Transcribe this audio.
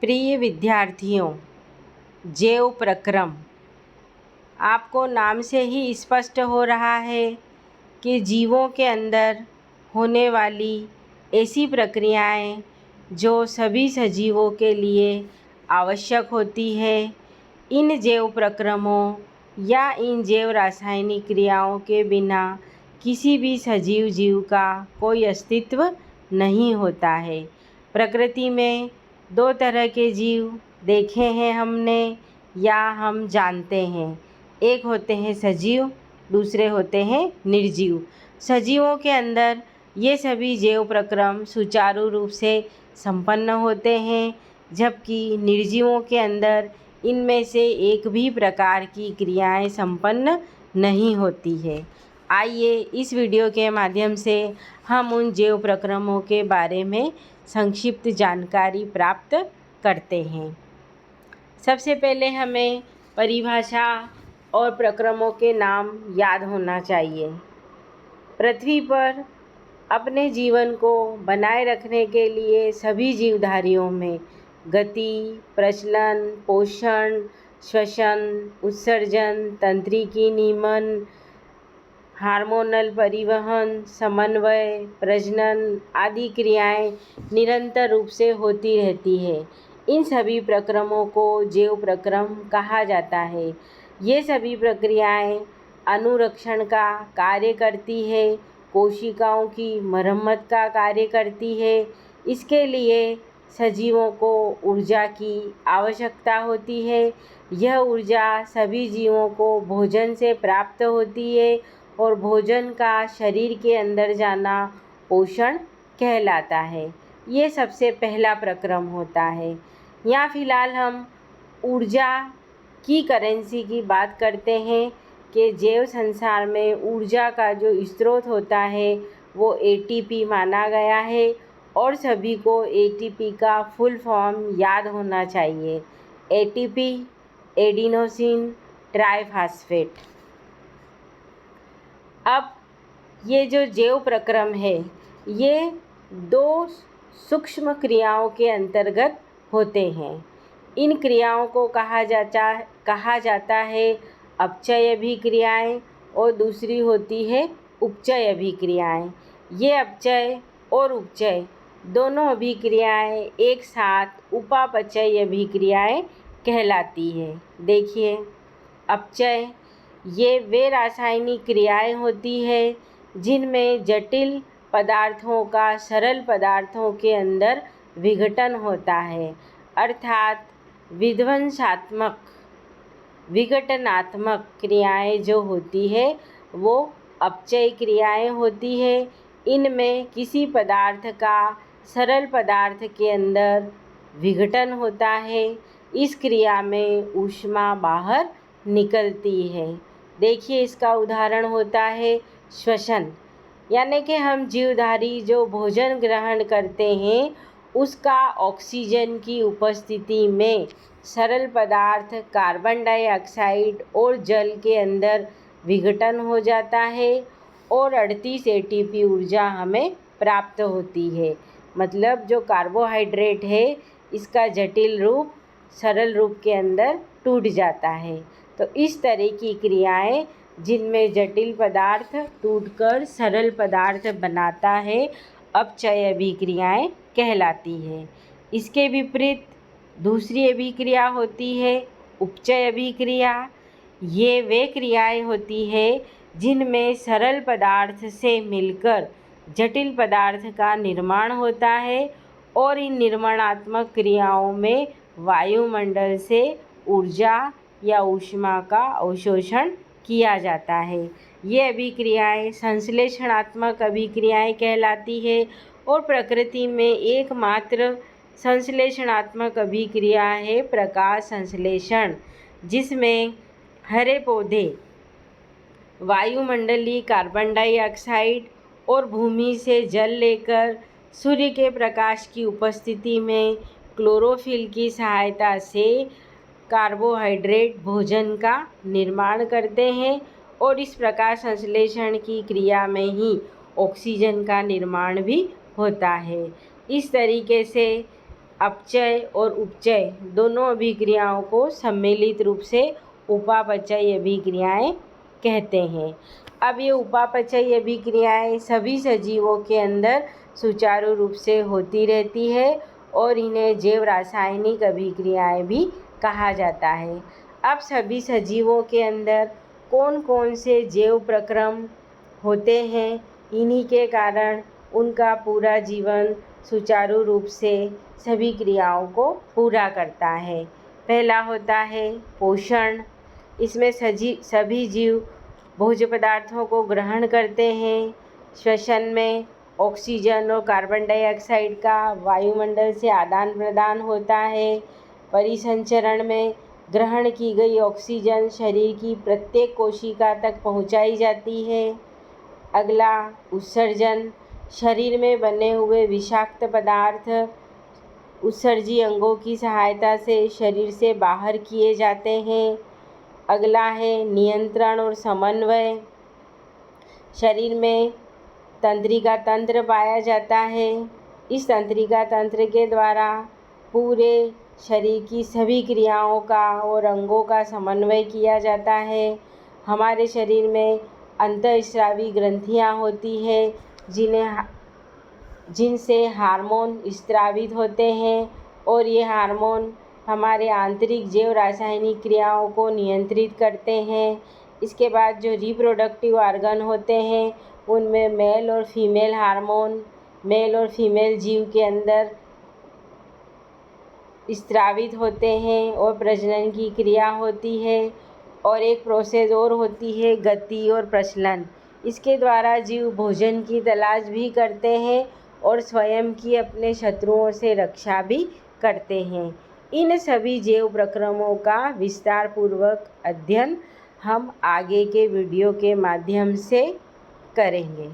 प्रिय विद्यार्थियों, जैव प्रक्रम आपको नाम से ही स्पष्ट हो रहा है कि जीवों के अंदर होने वाली ऐसी प्रक्रियाएं जो सभी सजीवों के लिए आवश्यक होती है। इन जैव प्रक्रमों या इन जैव रासायनिक क्रियाओं के बिना किसी भी सजीव जीव का कोई अस्तित्व नहीं होता है। प्रकृति में दो तरह के जीव देखे हैं हमने या हम जानते हैं। एक होते हैं सजीव, दूसरे होते हैं निर्जीव। सजीवों के अंदर ये सभी जैव प्रक्रम सुचारू रूप से संपन्न होते हैं, जबकि निर्जीवों के अंदर इनमें से एक भी प्रकार की क्रियाएं संपन्न नहीं होती है। आइए इस वीडियो के माध्यम से हम उन जैव प्रक्रमों के बारे में संक्षिप्त जानकारी प्राप्त करते हैं। सबसे पहले हमें परिभाषा और प्रक्रमों के नाम याद होना चाहिए। पृथ्वी पर अपने जीवन को बनाए रखने के लिए सभी जीवधारियों में गति, प्रचलन, पोषण, श्वसन, उत्सर्जन, तंत्रिकी नियमन, हार्मोनल परिवहन, समन्वय, प्रजनन आदि क्रियाएं निरंतर रूप से होती रहती है। इन सभी प्रक्रमों को जैव प्रक्रम कहा जाता है। ये सभी प्रक्रियाएं अनुरक्षण का कार्य करती है, कोशिकाओं की मरम्मत का कार्य करती है। इसके लिए सजीवों को ऊर्जा की आवश्यकता होती है। यह ऊर्जा सभी जीवों को भोजन से प्राप्त होती है और भोजन का शरीर के अंदर जाना पोषण कहलाता है। ये सबसे पहला प्रक्रम होता है। यहाँ फिलहाल हम ऊर्जा की करेंसी की बात करते हैं कि जैव संसार में ऊर्जा का जो स्रोत होता है वो एटीपी माना गया है और सभी को एटीपी का फुल फॉर्म याद होना चाहिए। ATP adenosine triphosphate. अब ये जो जैव प्रक्रम है ये दो सूक्ष्म क्रियाओं के अंतर्गत होते हैं। इन क्रियाओं को कहा जाता है अपचय अभिक्रियाएं और दूसरी होती है उपचय अभिक्रियाएं। ये अपचय और उपचय दोनों अभिक्रियाएं एक साथ उपापचय अभिक्रियाएं कहलाती है। देखिए, अपचय ये वे रासायनिक क्रियाएं होती है जिनमें जटिल पदार्थों का सरल पदार्थों के अंदर विघटन होता है, अर्थात विघटनात्मक क्रियाएं जो होती है वो अपचय क्रियाएं होती है। इनमें किसी पदार्थ का सरल पदार्थ के अंदर विघटन होता है। इस क्रिया में ऊष्मा बाहर निकलती है। देखिए, इसका उदाहरण होता है श्वसन, यानी कि हम जीवधारी जो भोजन ग्रहण करते हैं उसका ऑक्सीजन की उपस्थिति में सरल पदार्थ कार्बन डाइऑक्साइड और जल के अंदर विघटन हो जाता है और 38 एटीपी ऊर्जा हमें प्राप्त होती है। मतलब जो कार्बोहाइड्रेट है इसका जटिल रूप सरल रूप के अंदर टूट जाता है। तो इस तरह की क्रियाएं जिनमें जटिल पदार्थ टूटकर सरल पदार्थ बनाता है अपचय अभिक्रियाएं कहलाती है। इसके विपरीत दूसरी अभिक्रिया होती है उपचय अभिक्रिया। ये वे क्रियाएं होती है जिनमें सरल पदार्थ से मिलकर जटिल पदार्थ का निर्माण होता है और इन निर्माणात्मक क्रियाओं में वायुमंडल से ऊर्जा या ऊष्मा का अवशोषण किया जाता है। ये अभिक्रियाएं संश्लेषणात्मक अभिक्रियाएं कहलाती है और प्रकृति में एकमात्र संश्लेषणात्मक अभिक्रिया है प्रकाश संश्लेषण, जिसमें हरे पौधे वायुमंडलीय कार्बन डाइऑक्साइड और भूमि से जल लेकर सूर्य के प्रकाश की उपस्थिति में क्लोरोफिल की सहायता से कार्बोहाइड्रेट भोजन का निर्माण करते हैं और इस प्रकाश संश्लेषण की क्रिया में ही ऑक्सीजन का निर्माण भी होता है। इस तरीके से अपचय और उपचय दोनों अभिक्रियाओं को सम्मिलित रूप से उपापचयी अभिक्रियाएं कहते हैं। अब ये उपापचयी अभिक्रियाएं सभी सजीवों के अंदर सुचारू रूप से होती रहती है और इन्हें जैव रासायनिक अभिक्रियाएं भी कहा जाता है। अब सभी सजीवों के अंदर कौन कौन से जैव प्रक्रम होते हैं, इन्हीं के कारण उनका पूरा जीवन सुचारू रूप से सभी क्रियाओं को पूरा करता है। पहला होता है पोषण। इसमें सभी जीव भोज्य पदार्थों को ग्रहण करते हैं। श्वसन में ऑक्सीजन और कार्बन डाइऑक्साइड का वायुमंडल से आदान प्रदान होता है। परिसंचरण में ग्रहण की गई ऑक्सीजन शरीर की प्रत्येक कोशिका तक पहुंचाई जाती है। अगला उत्सर्जन। शरीर में बने हुए विषाक्त पदार्थ उत्सर्जी अंगों की सहायता से शरीर से बाहर किए जाते हैं। अगला है नियंत्रण और समन्वय। शरीर में तंत्रिका तंत्र पाया जाता है। इस तंत्रिका तंत्र के द्वारा पूरे शरीर की सभी क्रियाओं का और अंगों का समन्वय किया जाता है। हमारे शरीर में अंतःस्रावी ग्रंथियाँ होती है जिनसे हार्मोन स्रावित होते हैं और ये हार्मोन हमारे आंतरिक जैव रासायनिक क्रियाओं को नियंत्रित करते हैं। इसके बाद जो रिप्रोडक्टिव ऑर्गन होते हैं उनमें मेल और फीमेल हार्मोन मेल और फीमेल जीव के अंदर स्रावित होते हैं और प्रजनन की क्रिया होती है। और एक प्रोसेस और होती है गति और प्रचलन। इसके द्वारा जीव भोजन की तलाश भी करते हैं और स्वयं की अपने शत्रुओं से रक्षा भी करते हैं। इन सभी जैव प्रक्रमों का विस्तार पूर्वक अध्ययन हम आगे के वीडियो के माध्यम से करेंगे।